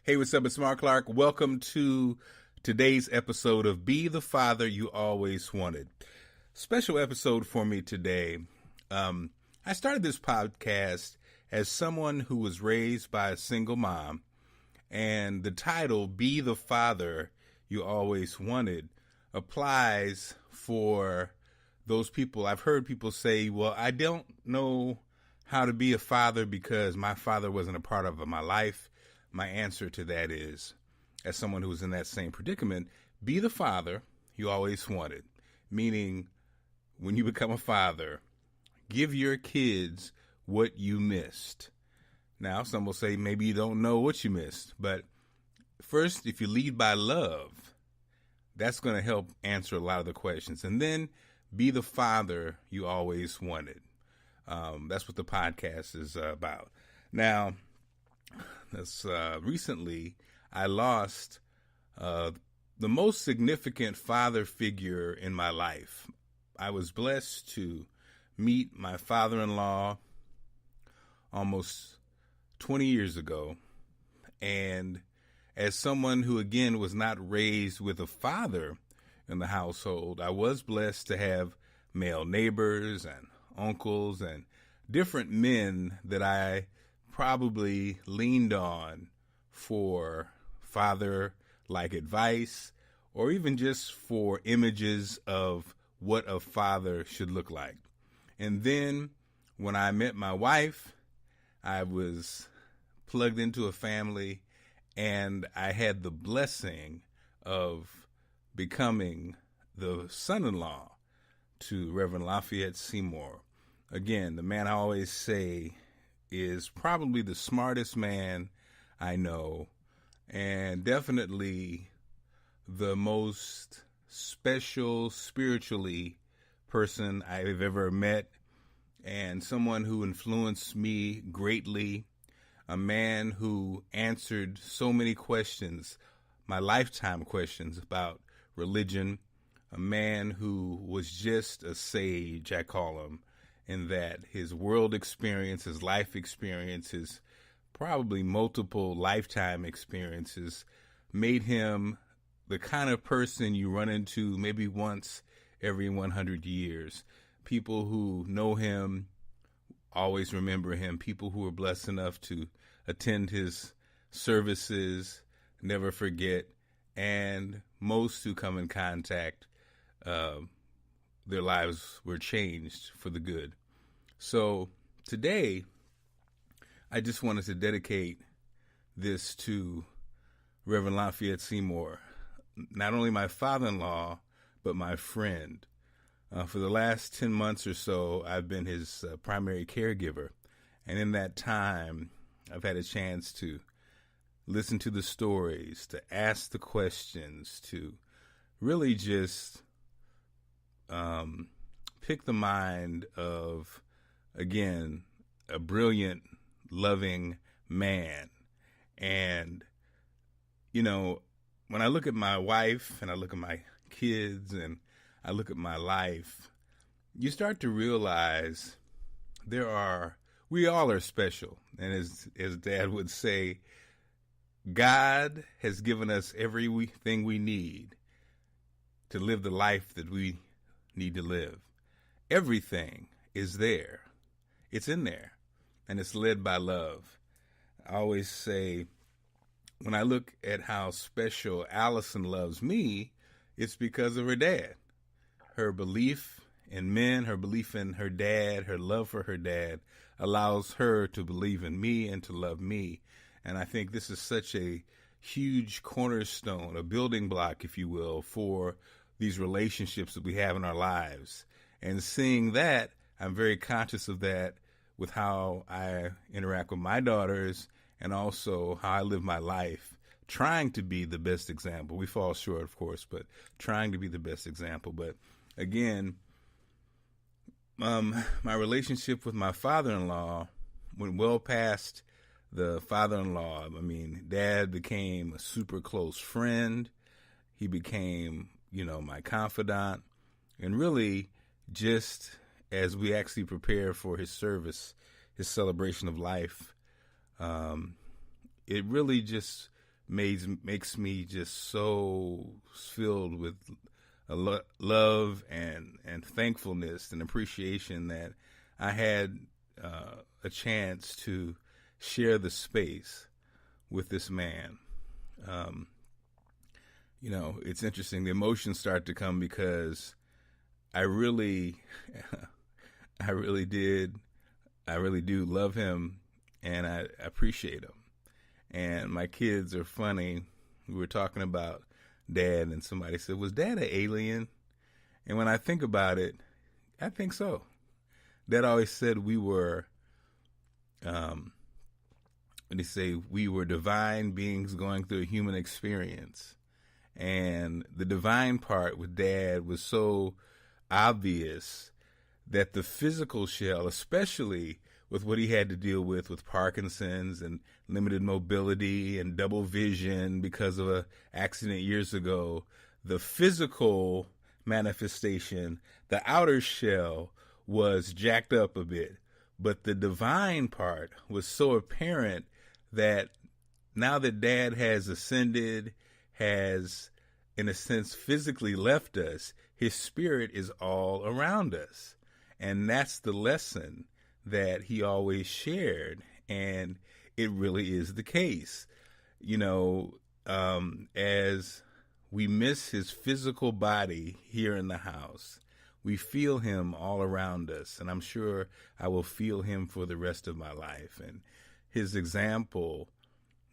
Hey, what's up? It's Marc. Welcome to today's episode of Be the Father You Always Wanted. Special episode for me today. I started this podcast as someone who was raised by a single mom, and the title, Be the Father You Always Wanted, applies for those people. I've heard people say, well, I don't know how to be a father because my father wasn't a part of my life. My answer to that is, as someone who was in that same predicament, be the father you always wanted. Meaning, when you become a father, give your kids what you missed. Now, some will say maybe you don't know what you missed. But first, if you lead by love, that's going to help answer a lot of the questions. And then be the father you always wanted. That's what the podcast is about. Now, recently, I lost the most significant father figure in my life. I was blessed to meet my father-in-law almost 20 years ago. And as someone who, again, was not raised with a father in the household, I was blessed to have male neighbors and uncles and different men that I probably leaned on for father-like advice, or even just for images of what a father should look like. And then when I met my wife, I was plugged into a family, and I had the blessing of becoming the son-in-law to Reverend LaFayette Seymour. Again, the man I always say is probably the smartest man I know, and definitely the most special spiritually person I've ever met, and someone who influenced me greatly, a man who answered so many questions, my lifetime questions about religion, a man who was just a sage, I call him, in that his world experience, his life experience, his probably multiple lifetime experiences made him the kind of person you run into maybe once every 100 years. People who know him always remember him. People who are blessed enough to attend his services never forget. And most who come in contact, their lives were changed for the good. So today, I just wanted to dedicate this to Reverend LaFayette Seymour, not only my father-in-law, but my friend. For the last 10 months or so, I've been his primary caregiver. And in that time, I've had a chance to listen to the stories, to ask the questions, to really just pick the mind of, again, a brilliant, loving man. And, you know, when I look at my wife and I look at my kids and I look at my life, you start to realize we all are special. And as Dad would say, God has given us everything we need to live the life that we need to live. Everything is there. It's in there. And it's led by love. I always say, when I look at how special Allison loves me, it's because of her dad. Her belief in men, her belief in her dad, her love for her dad allows her to believe in me and to love me. And I think this is such a huge cornerstone, a building block, if you will, for these relationships that we have in our lives. And seeing that, I'm very conscious of that with how I interact with my daughters and also how I live my life, trying to be the best example. We fall short, of course, but trying to be the best example. But again, my relationship with my father-in-law went well past the father-in-law. I mean, Dad became a super close friend. He became, my confidant. And really, just as we actually prepare for his service, his celebration of life, it really just makes me just so filled with love and thankfulness and appreciation that I had a chance to share the space with this man. It's interesting. The emotions start to come because I really do love him, and I appreciate him. And my kids are funny. We were talking about Dad, and somebody said, "Was Dad an alien?" And when I think about it, I think so. Dad always said we were, we were divine beings going through a human experience. And the divine part with Dad was so obvious that the physical shell, especially with what he had to deal with Parkinson's and limited mobility and double vision because of an accident years ago, the physical manifestation, the outer shell, was jacked up a bit. But the divine part was so apparent that now that Dad has ascended, has, in a sense, physically left us, his spirit is all around us. And that's the lesson that he always shared. And it really is the case. As we miss his physical body here in the house, we feel him all around us. And I'm sure I will feel him for the rest of my life. And his example,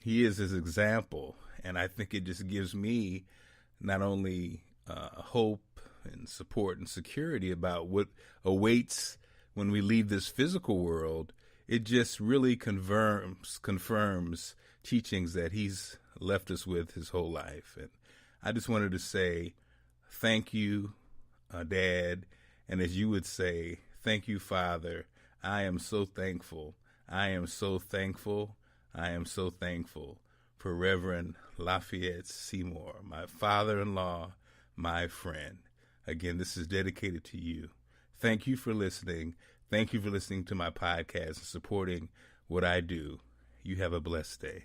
he is his example. And I think it just gives me not only hope and support and security about what awaits when we leave this physical world, it just really confirms teachings that he's left us with his whole life. And I just wanted to say thank you, Dad. And as you would say, thank you, Father. I am so thankful. I am so thankful. I am so thankful for Reverend LaFayette Seymour, my father-in-law, my friend. Again, this is dedicated to you. Thank you for listening. Thank you for listening to my podcast and supporting what I do. You have a blessed day.